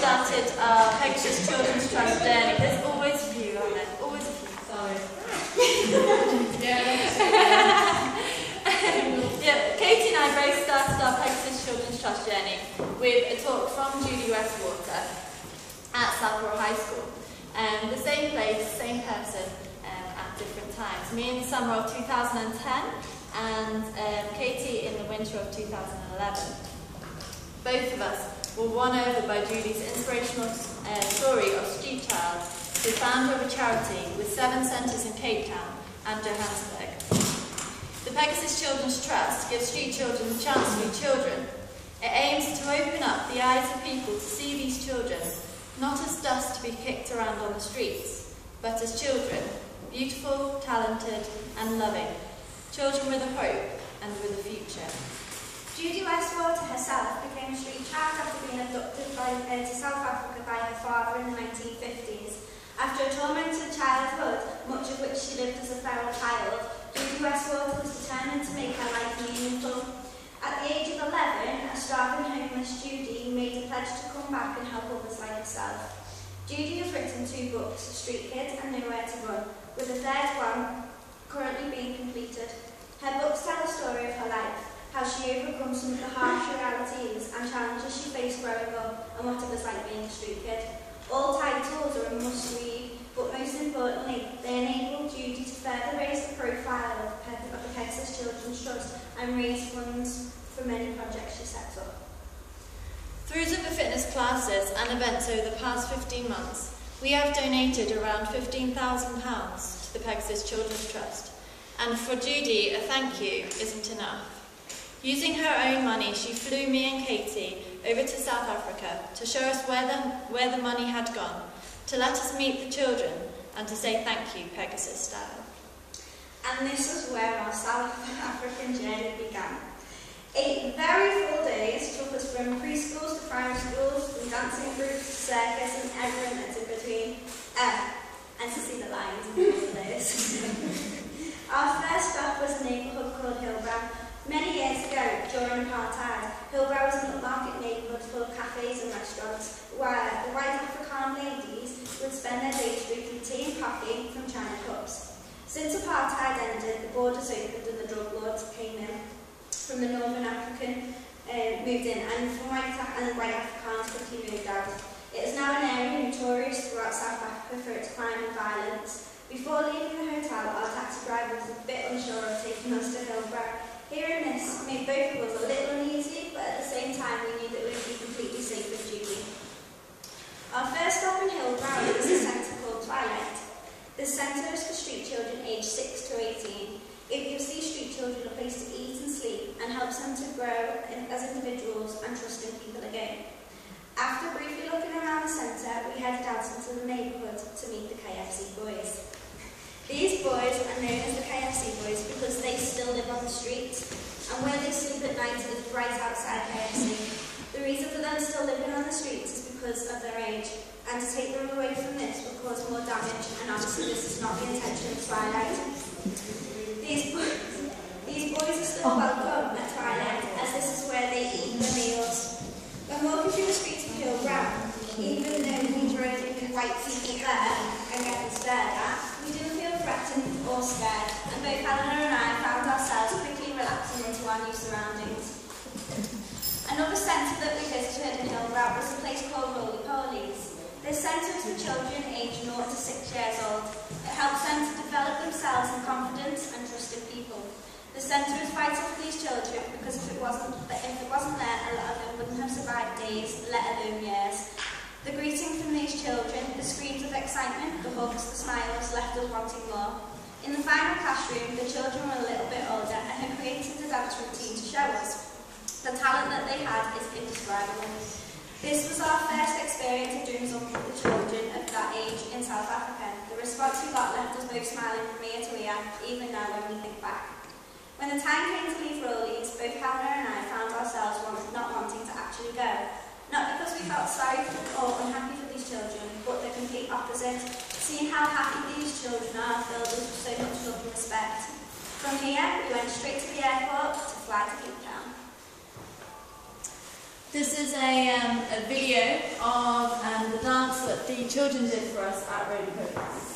started our Pegasus Children's Trust journey. There's always a few, aren't there? Always a few. Sorry. Katie and I both started our Pegasus Children's Trust journey with a talk from Judy Westwater at Southborough High School. The same place, same person at different times. Me in the summer of 2010 and Katie in the winter of 2011. Both of us were won over by Judy's inspirational story of Street Child, the founder of a charity with 7 centres in Cape Town and Johannesburg. The Pegasus Children's Trust gives street children the chance to be children. It aims to open up the eyes of people to see these children not as dust to be kicked around on the streets, but as children, beautiful, talented and loving. Children with a hope and with a future. Judy Westwater herself became a street child after being abducted to South Africa by her father in the 1950s. After a tormented childhood, much of which she lived as a feral child, Judy Westwater was determined to make her life meaningful. At the age of 11, a starving homeless Judy made a pledge to come back and help others like herself. Judy has written 2 books, Street Kid and Nowhere to Run, with a 3rd one currently being completed. Her books tell the story of her life, how she overcomes some of the harsh realities and challenges she faced growing up and what it was like being a street kid. All titles are a must-read, but most importantly, they enable Judy to further raise the profile of the Pegasus Children's Trust and raise funds for many projects she sets up. Through Zumba Fitness classes and events over the past 15 months, we have donated around £15,000 to the Pegasus Children's Trust. And for Judy, a thank you isn't enough. Using her own money, she flew me and Katie over to South Africa to show us where the money had gone, to let us meet the children and to say thank you, Pegasus style. And this is where our South African journey began. 8 very full days took us from preschools to primary schools, from dancing groups to circus and everything that's in between. And to see the lions in the days. Our first stop was a neighbourhood called Hillbrow. Many years ago, during apartheid, Hillbrow was an upmarket neighbourhood full of cafes and restaurants where the white African ladies would spend their days drinking tea and coffee from china cups. Since apartheid ended, the borders opened and the drug lords came in from the Northern African, moved in, and the white Africans quickly moved out. It is now an area notorious throughout South Africa for its crime and violence. Before leaving the hotel, our taxi driver was a bit unsure of taking us to Hillbrow. Hearing this made both of us a little uneasy, but at the same time we knew that we would be completely safe with Judy. Our first stop in Hillbrow was a centre called Twilight. This centre is for street children aged 6 to 18. It gives these street children a place to eat and sleep and helps them to grow as individuals and trust in people again. After briefly looking around the centre, we headed out into the neighbourhood to meet the KFC boys. These boys are known as the KFC boys because they still live on the streets, and where they sleep at night is right outside KFC. The reason for them still living on the streets is because of their age, and to take them away from this would cause more damage, and obviously this is not the intention of Twilight. These boys are still welcome at Twilight, as this is where they eat their meals. When walking through the streets of Hillbrow, even though these rodent white people there and getting stared at, we didn't feel threatened or scared, and both Helena and I found ourselves quickly relaxing into our new surroundings. Another centre that we visited in Hillbrow was a place called Roly Polies. This centre is for children aged 0 to 6 years old. It helps them to develop themselves in confidence and trust in people. The centre is vital for these children because if it wasn't there, a lot of them wouldn't have survived days, let alone years. The greeting from these children, the screams of excitement, the hugs, the smiles, left us wanting more. In the final classroom, the children were a little bit older and had created a dance routine to show us. The talent that they had is indescribable. This was our first experience of doing something with the children of that age in South Africa. The response we got left us both smiling from ear to ear, even now when we think back. When the time came to leave Rollies, both Helena and I found ourselves not wanting to actually go. Not because we felt sorry or unhappy for these children, but the complete opposite. Seeing how happy these children are filled us with so much love and respect. From here, we went straight to the airport to fly to Cape Town. This is a video of the dance that the children did for us at Rowley Pegasus.